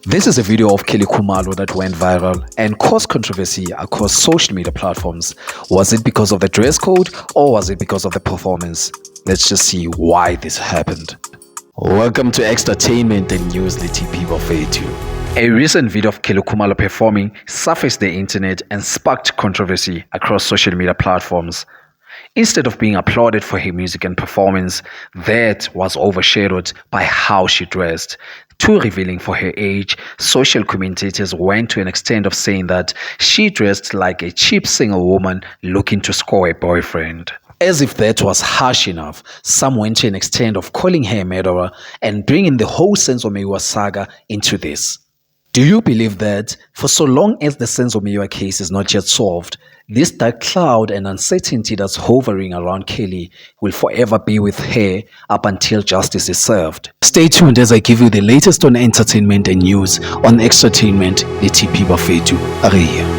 This is a video of Kelly Khumalo that went viral and caused controversy across social media platforms. Was it because of the dress code or was it because of the performance? Let's just see why this happened. Welcome to Entertainment and News Letipi Bafetu. A recent video of Kelly Khumalo performing surfaced the internet and sparked controversy across social media platforms. Instead of being applauded for her music and performance, that was overshadowed by how she dressed. Too revealing for her age, social commentators went to an extent of saying that she dressed like a cheap single woman looking to score a boyfriend. As if that was harsh enough, some went to an extent of calling her a murderer and bringing the whole Senzo Meyiwa saga into this. Do you believe that, for so long as the Senzo Meyiwa case is not yet solved, this dark cloud and uncertainty that's hovering around Kelly will forever be with her up until justice is served? Stay tuned as I give you the latest on entertainment and news on Entertainment Letipi Bafetu. Are here.